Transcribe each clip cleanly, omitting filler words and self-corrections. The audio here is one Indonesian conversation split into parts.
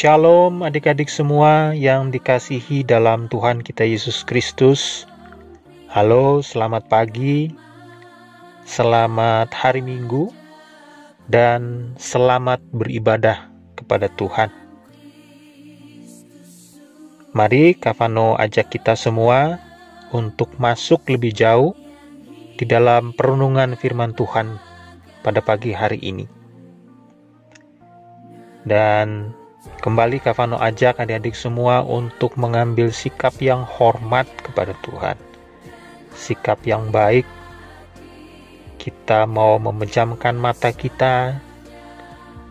Shalom adik-adik semua yang dikasihi dalam Tuhan kita Yesus Kristus. Halo, selamat pagi, selamat hari Minggu, dan selamat beribadah kepada Tuhan. Mari Kavano ajak kita semua untuk masuk lebih jauh di dalam perenungan firman Tuhan pada pagi hari ini. Dan kembali Kavano ajak adik-adik semua untuk mengambil sikap yang hormat kepada Tuhan. Sikap yang baik. Kita mau memejamkan mata kita.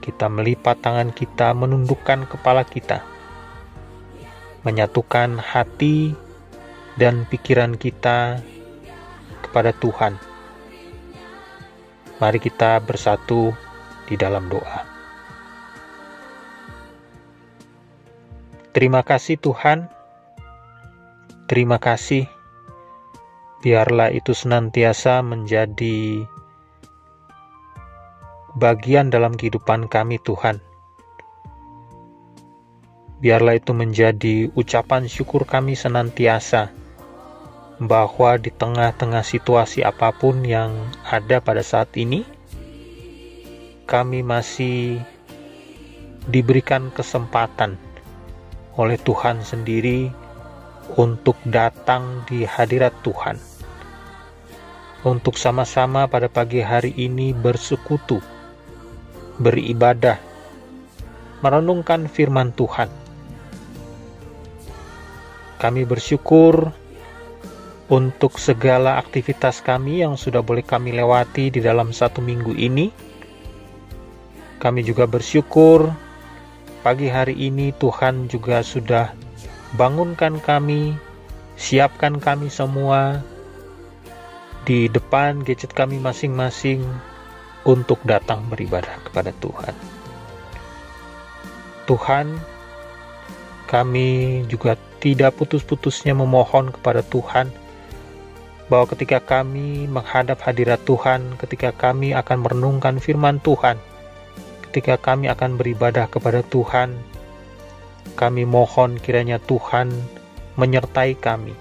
Kita melipat tangan kita, menundukkan kepala kita. Menyatukan hati dan pikiran kita kepada Tuhan. Mari kita bersatu di dalam doa. Terima kasih Tuhan, terima kasih, biarlah itu senantiasa menjadi bagian dalam kehidupan kami Tuhan. Biarlah itu menjadi ucapan syukur kami senantiasa, bahwa di tengah-tengah situasi apapun yang ada pada saat ini, kami masih diberikan kesempatan oleh Tuhan sendiri untuk datang di hadirat Tuhan, untuk sama-sama pada pagi hari ini bersekutu, beribadah, merenungkan firman Tuhan. Kami bersyukur untuk segala aktivitas kami yang sudah boleh kami lewati di dalam satu minggu ini. Kami juga bersyukur pagi hari ini Tuhan juga sudah bangunkan kami, siapkan kami semua di depan gadget kami masing-masing untuk datang beribadah kepada Tuhan. Tuhan, kami juga tidak putus-putusnya memohon kepada Tuhan bahwa ketika kami menghadap hadirat Tuhan, ketika kami akan merenungkan firman Tuhan, ketika kami akan beribadah kepada Tuhan, kami mohon kiranya Tuhan menyertai kami.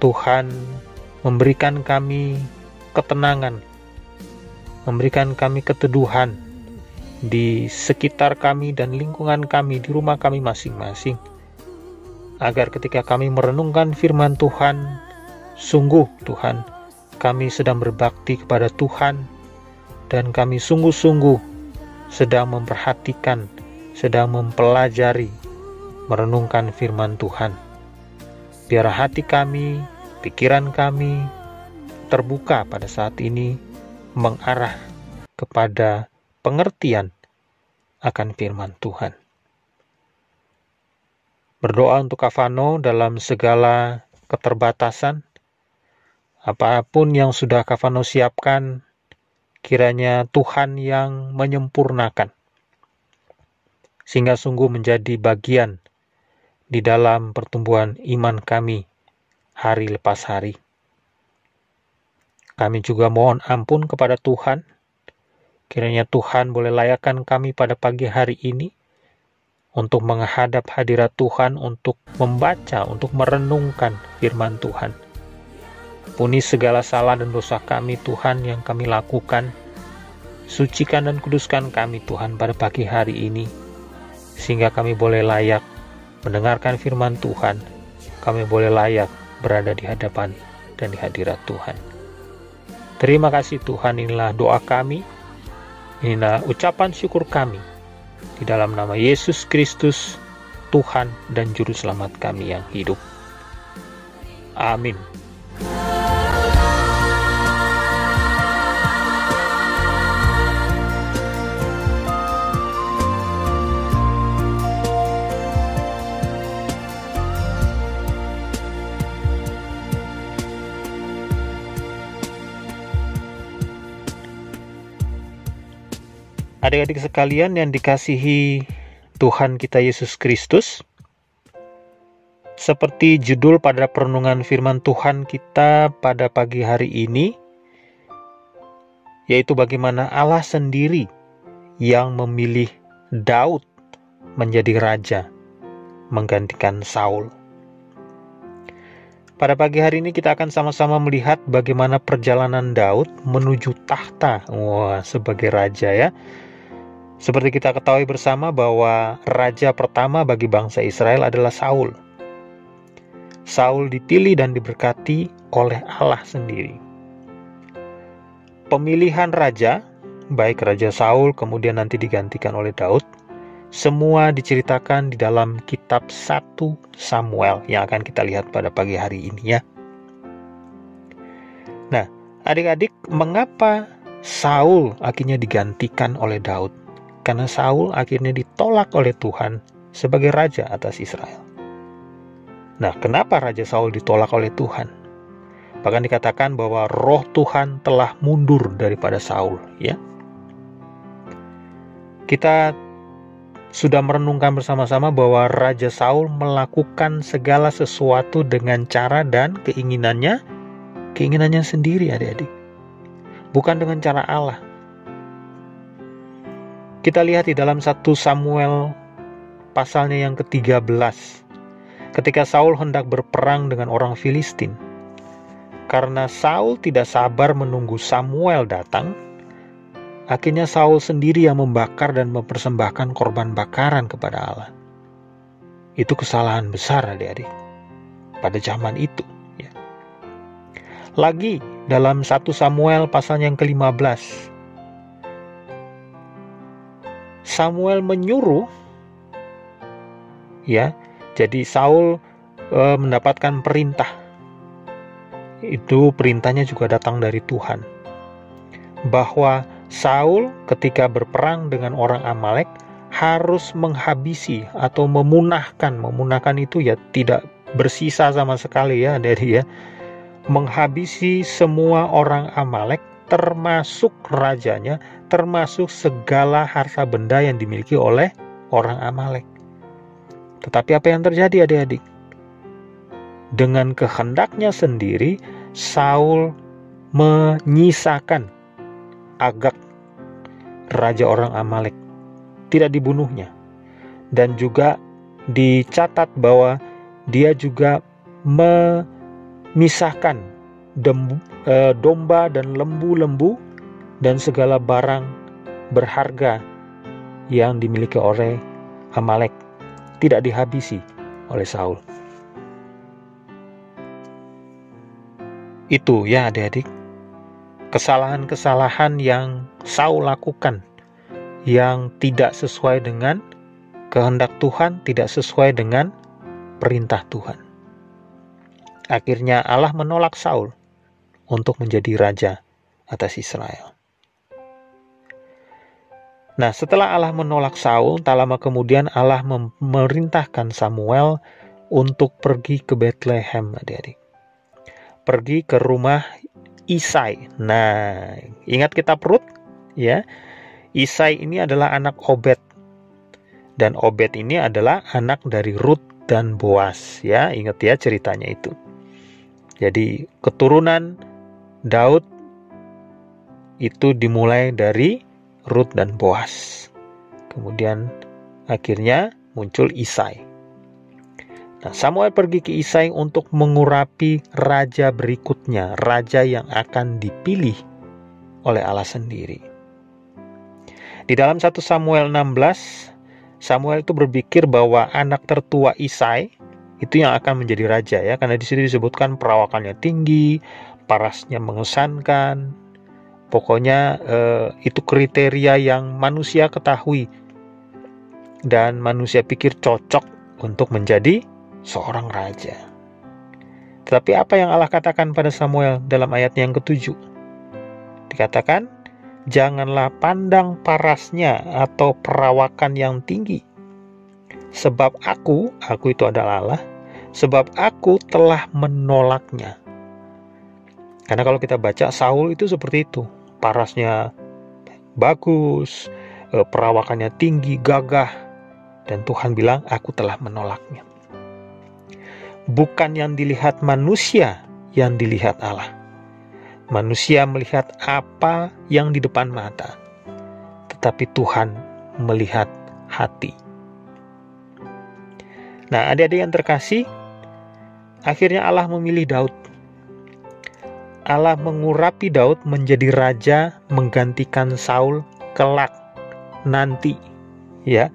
Tuhan memberikan kami ketenangan, memberikan kami keteduhan di sekitar kami dan lingkungan kami, di rumah kami masing-masing. Agar ketika kami merenungkan firman Tuhan, sungguh Tuhan, kami sedang berbakti kepada Tuhan, dan kami sungguh-sungguh sedang memperhatikan, sedang mempelajari, merenungkan firman Tuhan. Biar hati kami, pikiran kami terbuka pada saat ini, mengarah kepada pengertian akan firman Tuhan. Berdoa untuk Kavano dalam segala keterbatasan, apapun yang sudah Kavano siapkan, kiranya Tuhan yang menyempurnakan, sehingga sungguh menjadi bagian di dalam pertumbuhan iman kami hari lepas hari. Kami juga mohon ampun kepada Tuhan, kiranya Tuhan boleh layakkan kami pada pagi hari ini untuk menghadap hadirat Tuhan, untuk membaca, untuk merenungkan firman Tuhan. Ampuni segala salah dan dosa kami Tuhan yang kami lakukan. Sucikan dan kuduskan kami Tuhan pada pagi hari ini, sehingga kami boleh layak mendengarkan firman Tuhan. Kami boleh layak berada di hadapan dan di hadirat Tuhan. Terima kasih Tuhan, inilah doa kami, inilah ucapan syukur kami. Di dalam nama Yesus Kristus, Tuhan dan Juru Selamat kami yang hidup. Amin. Adik-adik sekalian yang dikasihi Tuhan kita Yesus Kristus, seperti judul pada perenungan firman Tuhan kita pada pagi hari ini, yaitu bagaimana Allah sendiri yang memilih Daud menjadi raja, menggantikan Saul. Pada pagi hari ini kita akan sama-sama melihat bagaimana perjalanan Daud menuju tahta sebagai raja ya. Seperti kita ketahui bersama bahwa raja pertama bagi bangsa Israel adalah Saul. Saul dipilih dan diberkati oleh Allah sendiri. Pemilihan raja, baik Raja Saul kemudian nanti digantikan oleh Daud, semua diceritakan di dalam kitab 1 Samuel yang akan kita lihat pada pagi hari ini ya. Nah, adik-adik, mengapa Saul akhirnya digantikan oleh Daud? Karena Saul akhirnya ditolak oleh Tuhan sebagai raja atas Israel. Nah, kenapa Raja Saul ditolak oleh Tuhan? Bahkan dikatakan bahwa roh Tuhan telah mundur daripada Saul, ya. Kita sudah merenungkan bersama-sama bahwa Raja Saul melakukan segala sesuatu dengan cara dan keinginannya sendiri, adik-adik. Bukan dengan cara Allah. Kita lihat di dalam 1 Samuel pasalnya yang ke-13. Ketika Saul hendak berperang dengan orang Filistin. Karena Saul tidak sabar menunggu Samuel datang, akhirnya Saul sendiri yang membakar dan mempersembahkan korban bakaran kepada Allah. Itu kesalahan besar, adik-adik, pada zaman itu. Ya. Lagi dalam 1 Samuel pasal yang ke-15, Samuel menyuruh, ya, jadi Saul mendapatkan perintah. Itu perintahnya juga datang dari Tuhan. Bahwa Saul ketika berperang dengan orang Amalek harus menghabisi atau memunahkan. Memunahkan itu ya tidak bersisa sama sekali ya dari ya. Menghabisi semua orang Amalek termasuk rajanya, termasuk segala harta benda yang dimiliki oleh orang Amalek. Tetapi apa yang terjadi adik-adik? Dengan kehendaknya sendiri, Saul menyisakan Agag, raja orang Amalek. Tidak dibunuhnya. Dan juga dicatat bahwa dia juga memisahkan domba dan lembu-lembu dan segala barang berharga yang dimiliki oleh Amalek. Tidak dihabisi oleh Saul. Itu ya adik-adik, kesalahan-kesalahan yang Saul lakukan yang tidak sesuai dengan kehendak Tuhan, tidak sesuai dengan perintah Tuhan. Akhirnya Allah menolak Saul untuk menjadi raja atas Israel. Nah, setelah Allah menolak Saul, tak lama kemudian Allah memerintahkan Samuel untuk pergi ke Bethlehem, adik-adik. Pergi ke rumah Isai. Nah, ingat kitab Rut? Ya, Isai ini adalah anak Obed. Dan Obed ini adalah anak dari Rut dan Boas. Ya, ingat ya ceritanya itu. Jadi, keturunan Daud itu dimulai dari Rut dan Boas. Kemudian akhirnya muncul Isai. Nah, Samuel pergi ke Isai untuk mengurapi raja berikutnya, raja yang akan dipilih oleh Allah sendiri. Di dalam 1 Samuel 16, Samuel itu berpikir bahwa anak tertua Isai itu yang akan menjadi raja ya, karena di situ disebutkan perawakannya tinggi, parasnya mengesankan. Pokoknya itu kriteria yang manusia ketahui dan manusia pikir cocok untuk menjadi seorang raja. Tetapi apa yang Allah katakan pada Samuel dalam ayat yang ke-7? Dikatakan, janganlah pandang parasnya atau perawakan yang tinggi. Sebab aku itu adalah Allah, sebab aku telah menolaknya. Karena kalau kita baca Saul itu seperti itu. Parasnya bagus, perawakannya tinggi, gagah. Dan Tuhan bilang, aku telah menolaknya. Bukan yang dilihat manusia, yang dilihat Allah. Manusia melihat apa yang di depan mata, tetapi Tuhan melihat hati. Nah, adik-adik yang terkasih, akhirnya Allah memilih Daud. Allah mengurapi Daud menjadi raja menggantikan Saul kelak nanti, ya.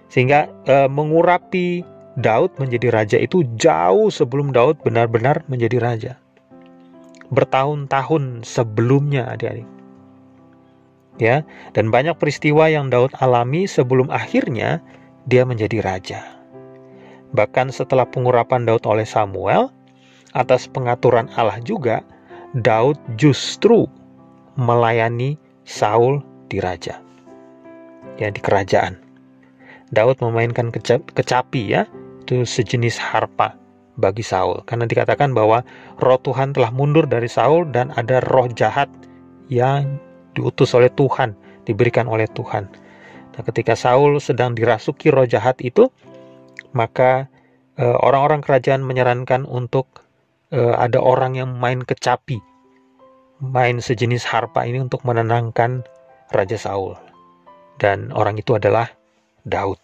Sehingga mengurapi Daud menjadi raja itu jauh sebelum Daud benar-benar menjadi raja. Bertahun-tahun sebelumnya, adik-adik. Ya, dan banyak peristiwa yang Daud alami sebelum akhirnya dia menjadi raja. Bahkan setelah pengurapan Daud oleh Samuel, atas pengaturan Allah juga, Daud justru melayani Saul di raja, ya, di kerajaan. Daud memainkan kecapi, ya, itu sejenis harpa bagi Saul, karena dikatakan bahwa roh Tuhan telah mundur dari Saul dan ada roh jahat yang diutus oleh Tuhan, diberikan oleh Tuhan. Nah, ketika Saul sedang dirasuki roh jahat itu, maka orang-orang kerajaan menyarankan untuk ada orang yang main kecapi, main sejenis harpa ini untuk menenangkan Raja Saul. Dan orang itu adalah Daud.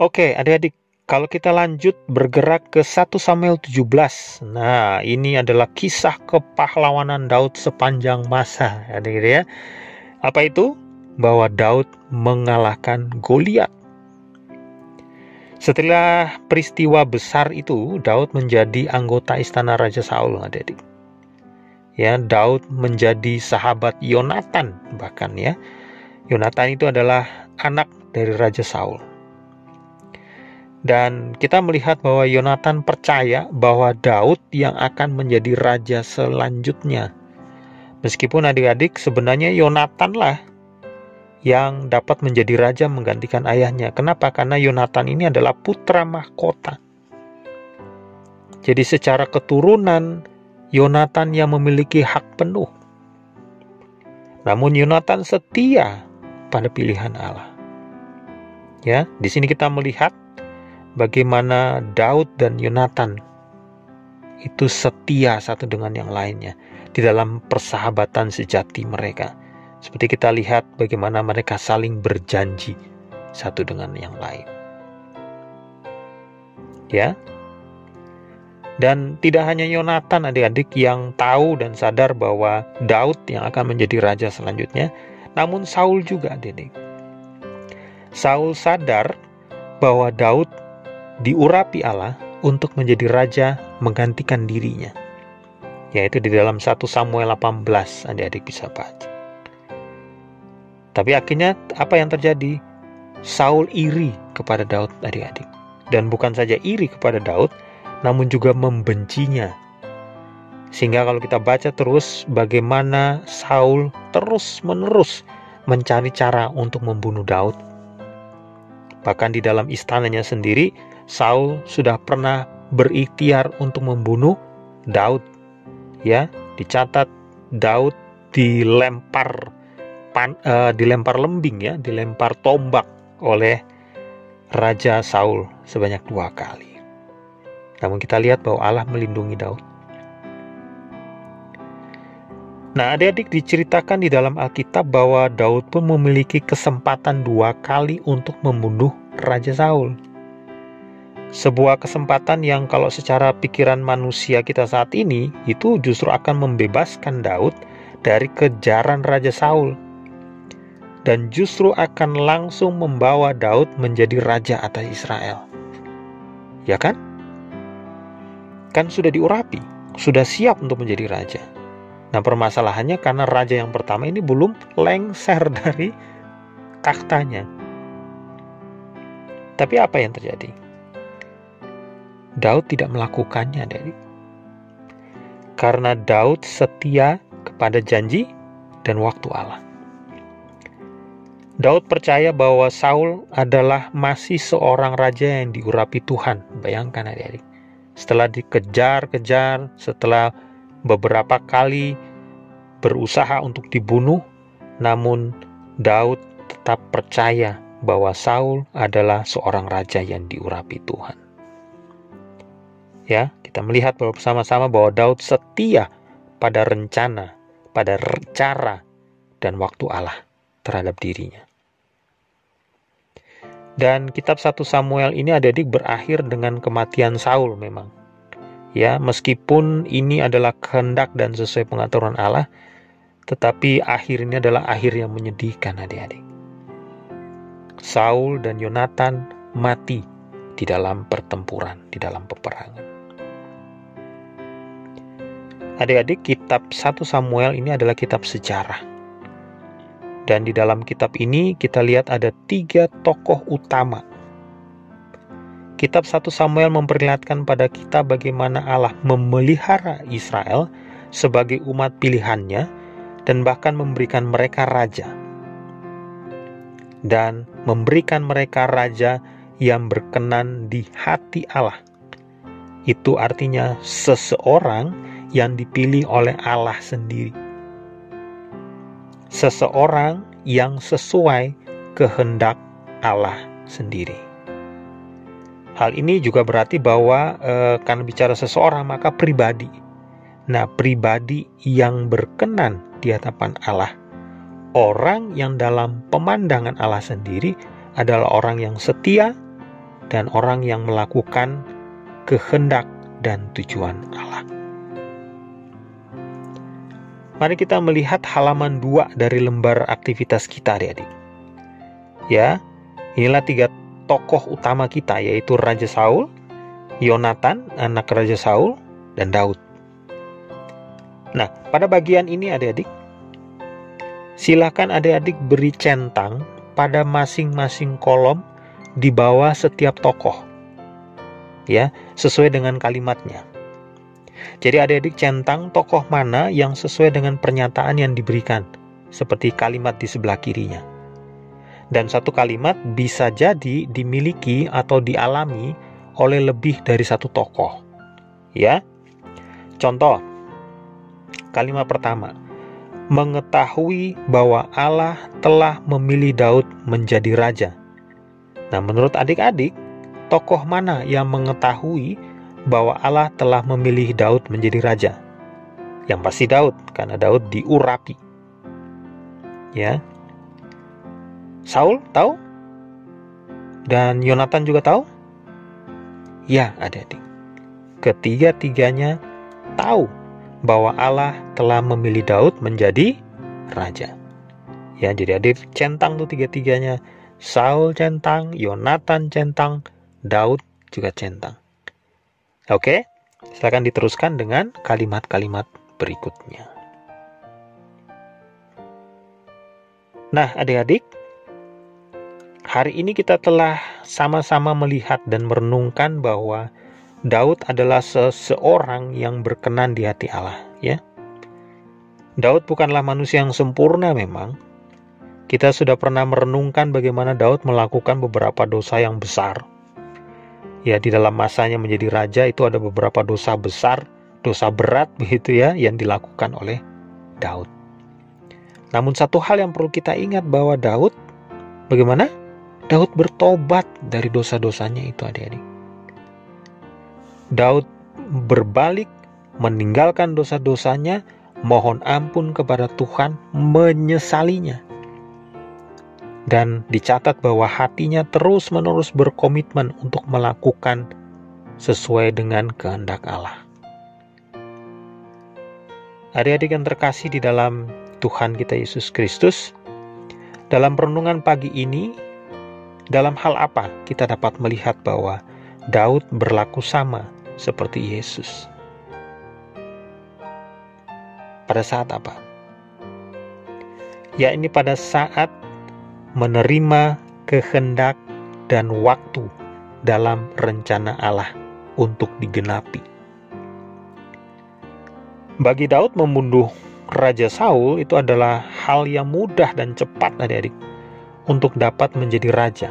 Oke, adik-adik, kalau kita lanjut bergerak ke 1 Samuel 17. Nah, ini adalah kisah kepahlawanan Daud sepanjang masa, adik-adik, ya. Apa itu? Bahwa Daud mengalahkan Goliat. Setelah peristiwa besar itu, Daud menjadi anggota istana Raja Saul, adik-adik. Ya, Daud menjadi sahabat Yonatan bahkan, ya. Yonatan itu adalah anak dari Raja Saul. Dan kita melihat bahwa Yonatan percaya bahwa Daud yang akan menjadi raja selanjutnya. Meskipun adik-adik sebenarnya Yonatanlah yang dapat menjadi raja menggantikan ayahnya. Kenapa? Karena Yonatan ini adalah putra mahkota. Jadi secara keturunan, Yonatan yang memiliki hak penuh. Namun Yonatan setia pada pilihan Allah. Ya, di sini kita melihat bagaimana Daud dan Yonatan itu setia satu dengan yang lainnya di dalam persahabatan sejati mereka. Seperti kita lihat bagaimana mereka saling berjanji satu dengan yang lain. Ya. Dan tidak hanya Yonatan, adik-adik, yang tahu dan sadar bahwa Daud yang akan menjadi raja selanjutnya, namun Saul juga, adik-adik. Saul sadar bahwa Daud diurapi Allah untuk menjadi raja menggantikan dirinya. Yaitu di dalam 1 Samuel 18, adik-adik bisa baca. Tapi akhirnya apa yang terjadi? Saul iri kepada Daud, adik-adik. Dan bukan saja iri kepada Daud, namun juga membencinya. Sehingga kalau kita baca terus bagaimana Saul terus-menerus mencari cara untuk membunuh Daud. Bahkan di dalam istananya sendiri, Saul sudah pernah berikhtiar untuk membunuh Daud. Ya, dicatat Daud dilempar lembing, ya, dilempar tombak oleh Raja Saul sebanyak 2 kali. Namun kita lihat bahwa Allah melindungi Daud. Nah, adik-adik, diceritakan di dalam Alkitab bahwa Daud pun memiliki kesempatan 2 kali untuk membunuh Raja Saul. Sebuah kesempatan yang kalau secara pikiran manusia kita saat ini itu justru akan membebaskan Daud dari kejaran Raja Saul. Dan justru akan langsung membawa Daud menjadi raja atas Israel. Ya kan? Kan sudah diurapi, sudah siap untuk menjadi raja. Nah, permasalahannya karena raja yang pertama ini belum lengser dari taktanya. Tapi apa yang terjadi? Daud tidak melakukannya, adik. Karena Daud setia kepada janji dan waktu Allah. Daud percaya bahwa Saul adalah masih seorang raja yang diurapi Tuhan. Bayangkan, adik-adik. Setelah dikejar-kejar, setelah beberapa kali berusaha untuk dibunuh, namun Daud tetap percaya bahwa Saul adalah seorang raja yang diurapi Tuhan. Ya, kita melihat bersama-sama bahwa Daud setia pada rencana, pada cara dan waktu Allah terhadap dirinya. Dan kitab 1 Samuel ini adik-adik berakhir dengan kematian Saul memang. Ya, meskipun ini adalah kehendak dan sesuai pengaturan Allah, tetapi akhirnya adalah akhir yang menyedihkan adik-adik. Saul dan Yonatan mati di dalam pertempuran, di dalam peperangan. Adik-adik, kitab 1 Samuel ini adalah kitab sejarah. Dan di dalam kitab ini kita lihat ada 3 tokoh utama. Kitab 1 Samuel memperlihatkan pada kita bagaimana Allah memelihara Israel sebagai umat pilihannya dan bahkan memberikan mereka raja. Dan memberikan mereka raja yang berkenan di hati Allah. Itu artinya seseorang yang dipilih oleh Allah sendiri. Seseorang yang sesuai kehendak Allah sendiri. Hal ini juga berarti bahwa karena bicara seseorang maka pribadi. Nah, pribadi yang berkenan di hadapan Allah. Orang yang dalam pemandangan Allah sendiri adalah orang yang setia dan orang yang melakukan kehendak dan tujuan Allah. Mari kita melihat halaman 2 dari lembar aktivitas kita, adik-adik. Ya, inilah 3 tokoh utama kita, yaitu Raja Saul, Yonatan, anak Raja Saul, dan Daud. Nah, pada bagian ini adik-adik, silakan adik-adik beri centang pada masing-masing kolom di bawah setiap tokoh. Ya, sesuai dengan kalimatnya. Jadi adik-adik centang tokoh mana yang sesuai dengan pernyataan yang diberikan, seperti kalimat di sebelah kirinya. Dan satu kalimat bisa jadi dimiliki atau dialami oleh lebih dari satu tokoh. Ya. Contoh, kalimat pertama, mengetahui bahwa Allah telah memilih Daud menjadi raja. Nah, menurut adik-adik, tokoh mana yang mengetahui bahwa Allah telah memilih Daud menjadi raja? Yang pasti Daud, karena Daud diurapi. Ya. Saul tahu? Dan Yonatan juga tahu? Ya, adik-adik. Ketiga-tiganya tahu bahwa Allah telah memilih Daud menjadi raja. Ya, jadi adik centang tuh tiga-tiganya. Saul centang, Yonatan centang, Daud juga centang. Oke, silakan diteruskan dengan kalimat-kalimat berikutnya. Nah, adik-adik, hari ini kita telah sama-sama melihat dan merenungkan bahwa Daud adalah seseorang yang berkenan di hati Allah, ya. Daud bukanlah manusia yang sempurna memang. Kita sudah pernah merenungkan bagaimana Daud melakukan beberapa dosa yang besar. Ya, di dalam masanya menjadi raja itu ada beberapa dosa besar, dosa berat begitu ya, yang dilakukan oleh Daud. Namun satu hal yang perlu kita ingat bahwa Daud, bagaimana? Daud bertobat dari dosa-dosanya itu, adik-adik. Daud berbalik, meninggalkan dosa-dosanya, mohon ampun kepada Tuhan, menyesalinya. Dan dicatat bahwa hatinya terus-menerus berkomitmen untuk melakukan sesuai dengan kehendak Allah. Adik-adik yang terkasih di dalam Tuhan kita Yesus Kristus, dalam renungan pagi ini, dalam hal apa kita dapat melihat bahwa Daud berlaku sama seperti Yesus? Pada saat apa? Ya, ini pada saat menerima kehendak dan waktu dalam rencana Allah untuk digenapi. Bagi Daud membunuh Raja Saul itu adalah hal yang mudah dan cepat, adik-adik, untuk dapat menjadi raja.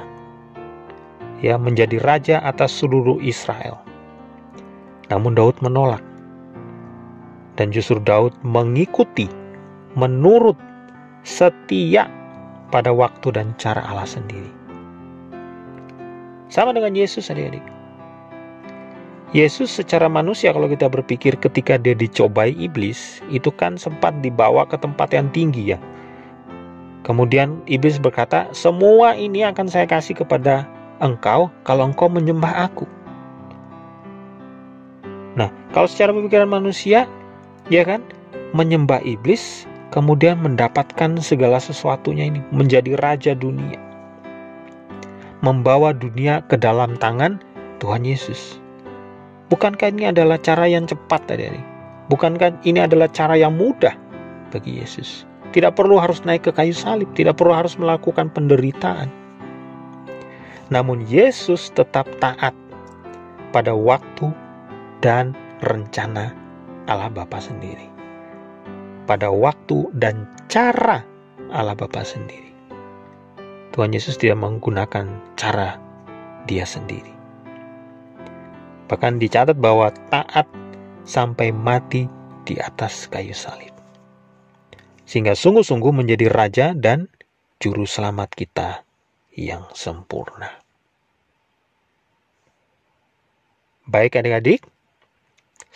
Ya, menjadi raja atas seluruh Israel. Namun Daud menolak. Dan justru Daud mengikuti, menurut, setia pada waktu dan cara Allah sendiri. Sama dengan Yesus, adik-adik. Yesus secara manusia, kalau kita berpikir ketika dia dicobai iblis, itu kan sempat dibawa ke tempat yang tinggi ya. Kemudian iblis berkata, semua ini akan saya kasih kepada engkau kalau engkau menyembah aku. Nah, kalau secara pemikiran manusia, ya kan, menyembah iblis, kemudian mendapatkan segala sesuatunya ini, menjadi raja dunia, membawa dunia ke dalam tangan Tuhan Yesus. Bukankah ini adalah cara yang cepat tadi? Bukankah ini adalah cara yang mudah bagi Yesus? Tidak perlu harus naik ke kayu salib, tidak perlu harus melakukan penderitaan. Namun Yesus tetap taat pada waktu dan rencana Allah Bapa sendiri. Pada waktu dan cara Allah Bapa sendiri. Tuhan Yesus tidak menggunakan cara Dia sendiri. Bahkan dicatat bahwa taat sampai mati di atas kayu salib. Sehingga sungguh-sungguh menjadi Raja dan Juru Selamat kita yang sempurna. Baik adik-adik,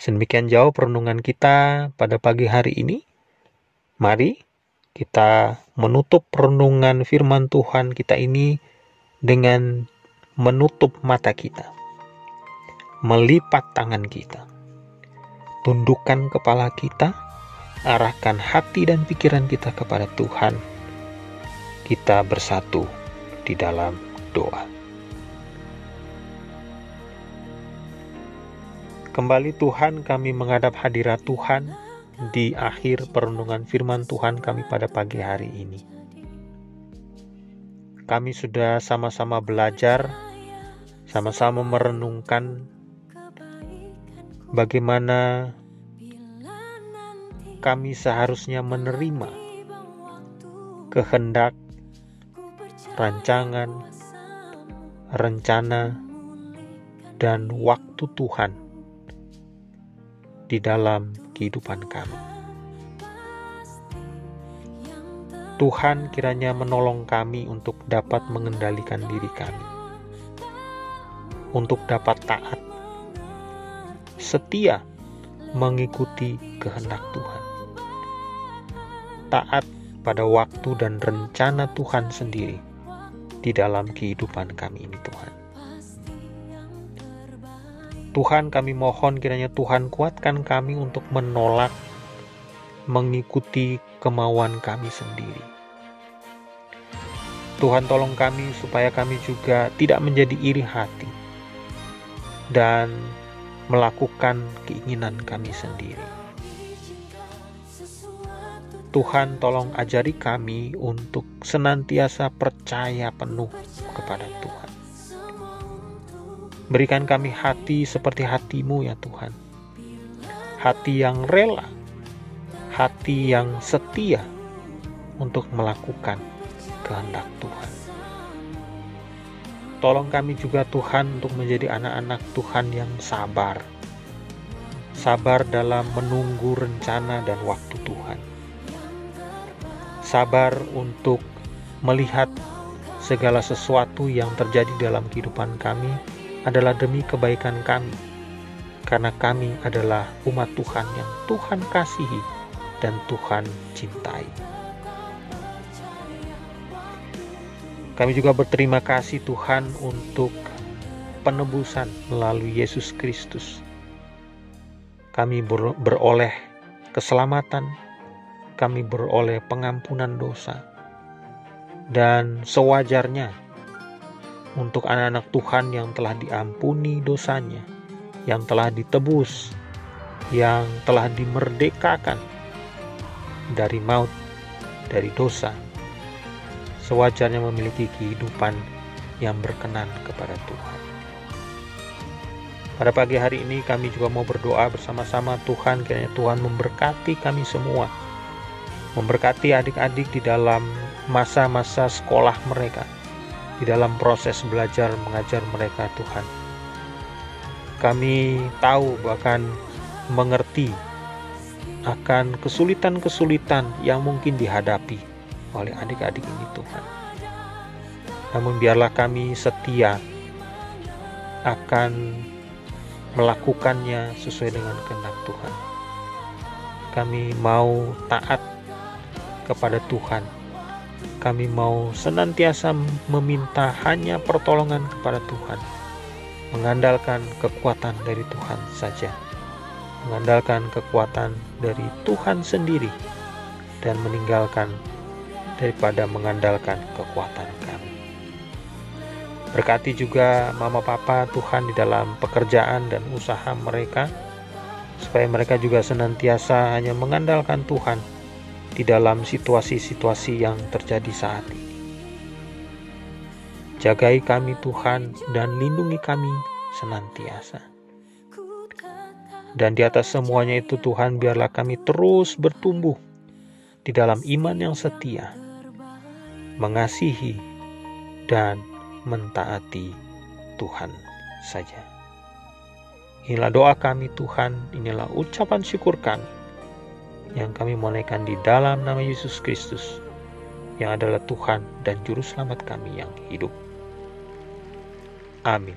sedemikian jauh perenungan kita pada pagi hari ini. Mari kita menutup renungan firman Tuhan kita ini dengan menutup mata kita, melipat tangan kita, tundukkan kepala kita, arahkan hati dan pikiran kita kepada Tuhan. Kita bersatu di dalam doa. Kembali Tuhan, kami menghadap hadirat Tuhan di akhir perenungan firman Tuhan kami pada pagi hari ini. Kami sudah sama-sama belajar, sama-sama merenungkan bagaimana kami seharusnya menerima kehendak, rancangan, rencana, dan waktu Tuhan di dalam kehidupan kami. Tuhan kiranya menolong kami untuk dapat mengendalikan diri kami, untuk dapat taat, setia mengikuti kehendak Tuhan, taat pada waktu dan rencana Tuhan sendiri di dalam kehidupan kami ini Tuhan. Tuhan, kami mohon kiranya Tuhan kuatkan kami untuk menolak mengikuti kemauan kami sendiri. Tuhan, tolong kami supaya kami juga tidak menjadi iri hati dan melakukan keinginan kami sendiri. Tuhan, tolong ajari kami untuk senantiasa percaya penuh kepada Tuhan. Berikan kami hati seperti hati-Mu ya Tuhan. Hati yang rela, hati yang setia untuk melakukan kehendak Tuhan. Tolong kami juga Tuhan untuk menjadi anak-anak Tuhan yang sabar. Sabar dalam menunggu rencana dan waktu Tuhan. Sabar untuk melihat segala sesuatu yang terjadi dalam kehidupan kami adalah demi kebaikan kami, karena kami adalah umat Tuhan yang Tuhan kasihi dan Tuhan cintai. Kami juga berterima kasih Tuhan untuk penebusan melalui Yesus Kristus. Kami beroleh keselamatan, kami beroleh pengampunan dosa, dan sewajarnya untuk anak-anak Tuhan yang telah diampuni dosanya, yang telah ditebus, yang telah dimerdekakan dari maut, dari dosa, sewajarnya memiliki kehidupan yang berkenan kepada Tuhan. Pada pagi hari ini kami juga mau berdoa bersama-sama Tuhan, kiranya Tuhan memberkati kami semua, memberkati adik-adik di dalam masa-masa sekolah mereka, di dalam proses belajar mengajar mereka Tuhan. Kami tahu bahkan mengerti akan kesulitan-kesulitan yang mungkin dihadapi oleh adik-adik ini Tuhan. Namun biarlah kami setia akan melakukannya sesuai dengan kehendak Tuhan. Kami mau taat kepada Tuhan Kami mau senantiasa meminta hanya pertolongan kepada Tuhan, mengandalkan kekuatan dari Tuhan saja, mengandalkan kekuatan dari Tuhan sendiri, dan meninggalkan daripada mengandalkan kekuatan kami. Berkati juga mama papa Tuhan di dalam pekerjaan dan usaha mereka, supaya mereka juga senantiasa hanya mengandalkan Tuhan di dalam situasi-situasi yang terjadi saat ini. Jagai kami Tuhan dan lindungi kami senantiasa. Dan di atas semuanya itu Tuhan, biarlah kami terus bertumbuh di dalam iman yang setia, mengasihi dan mentaati Tuhan saja. Inilah doa kami Tuhan, inilah ucapan syukur kami yang kami menaikkan di dalam nama Yesus Kristus, yang adalah Tuhan dan Juru Selamat kami yang hidup. Amin.